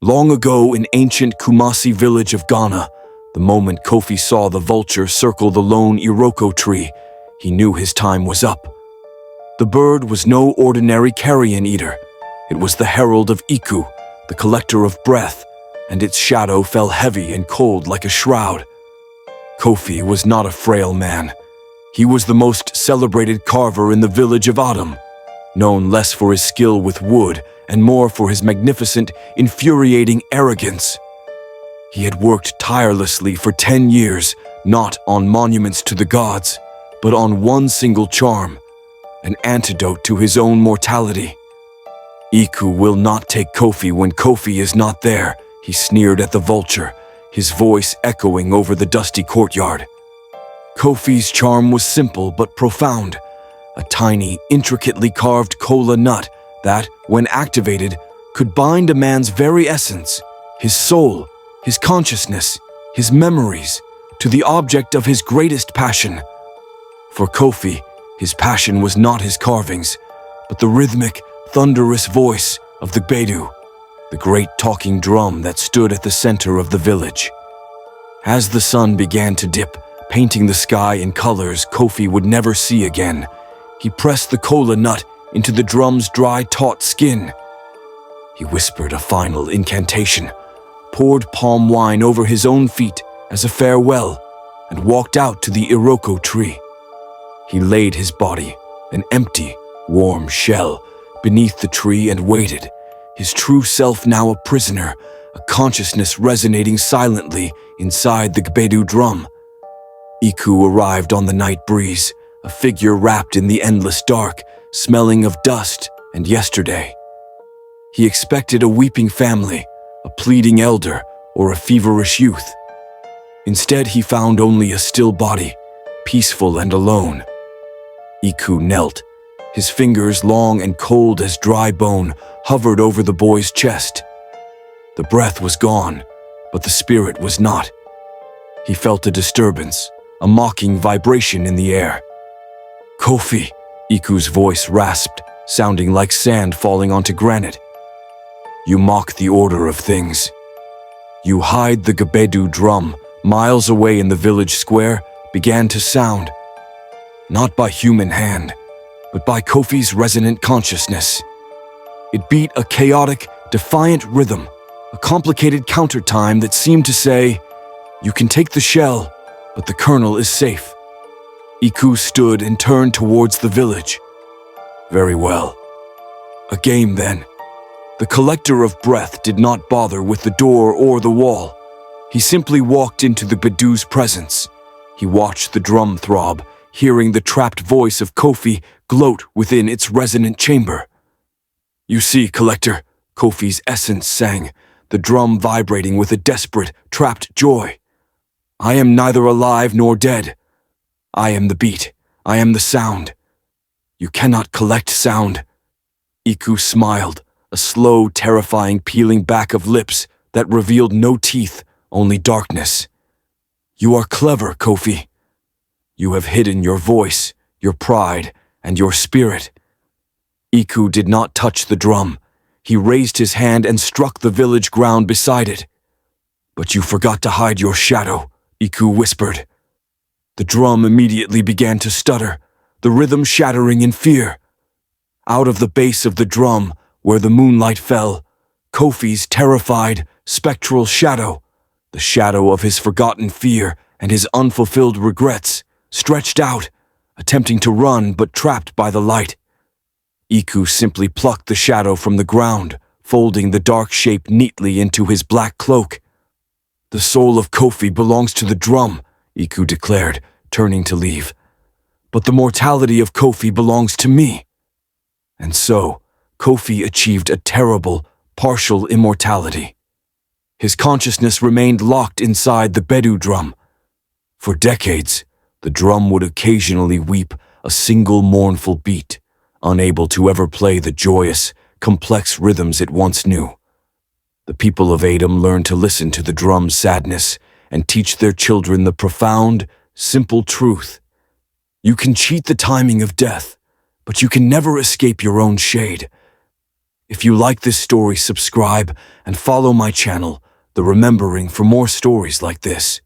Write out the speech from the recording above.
Long ago in ancient Kumasi village of Ghana, the moment Kofi saw the vulture circle the lone Iroko tree, he knew his time was up. The bird was no ordinary carrion eater. It was the herald of Iku, the collector of breath, and its shadow fell heavy and cold like a shroud. Kofi was not a frail man. He was the most celebrated carver in the village of Adum, known less for his skill with wood and more for his magnificent, infuriating arrogance. He had worked tirelessly for 10 years, not on monuments to the gods, but on one single charm, an antidote to his own mortality. Iku will not take Kofi when Kofi is not there, he sneered at the vulture, his voice echoing over the dusty courtyard. Kofi's charm was simple but profound, a tiny, intricately carved kola nut that, when activated, could bind a man's very essence, his soul, his consciousness, his memories, to the object of his greatest passion. For Kofi, his passion was not his carvings, but the rhythmic, thunderous voice of the Gbedu, the great talking drum that stood at the center of the village. As the sun began to dip, painting the sky in colors Kofi would never see again, he pressed the kola nut into the drum's dry, taut skin. He whispered a final incantation, poured palm wine over his own feet as a farewell, and walked out to the Iroko tree. He laid his body, an empty, warm shell, beneath the tree and waited, his true self now a prisoner, a consciousness resonating silently inside the Gbedu drum. Iku arrived on the night breeze, a figure wrapped in the endless dark, smelling of dust and yesterday. He expected a weeping family, a pleading elder, or a feverish youth. Instead, he found only a still body, peaceful and alone. Iku knelt. His fingers, long and cold as dry bone, hovered over the boy's chest. The breath was gone, but the spirit was not. He felt a disturbance, a mocking vibration in the air. "Kofi," Iku's voice rasped, sounding like sand falling onto granite. "You mock the order of things. You hide the Gbedu drum, miles away in the village square, began to sound, not by human hand, but by Kofi's resonant consciousness. It beat a chaotic, defiant rhythm, a complicated countertime that seemed to say, you can take the shell, but the kernel is safe." Iku stood and turned towards the village. Very well. A game then. The collector of breath did not bother with the door or the wall. He simply walked into the Gbedu's presence. He watched the drum throb, hearing the trapped voice of Kofi gloat within its resonant chamber. "You see, collector," Kofi's essence sang, the drum vibrating with a desperate, trapped joy. "I am neither alive nor dead. I am the beat. I am the sound. You cannot collect sound." Iku smiled, a slow, terrifying peeling back of lips that revealed no teeth, only darkness. "You are clever, Kofi. You have hidden your voice, your pride, and your spirit." Iku did not touch the drum. He raised his hand and struck the village ground beside it. "But you forgot to hide your shadow," Iku whispered. The drum immediately began to stutter, the rhythm shattering in fear. Out of the base of the drum, where the moonlight fell, Kofi's terrified, spectral shadow, the shadow of his forgotten fear and his unfulfilled regrets, stretched out, attempting to run but trapped by the light. Iku simply plucked the shadow from the ground, folding the dark shape neatly into his black cloak. "The soul of Kofi belongs to the drum," Iku declared, turning to leave. "But the mortality of Kofi belongs to me." And so, Kofi achieved a terrible, partial immortality. His consciousness remained locked inside the Gbedu drum. For decades, the drum would occasionally weep a single mournful beat, unable to ever play the joyous, complex rhythms it once knew. The people of Adum learned to listen to the drum's sadness and teach their children the profound, simple truth. You can cheat the timing of death, but you can never escape your own shade. If you like this story, subscribe and follow my channel, The Remembering, for more stories like this.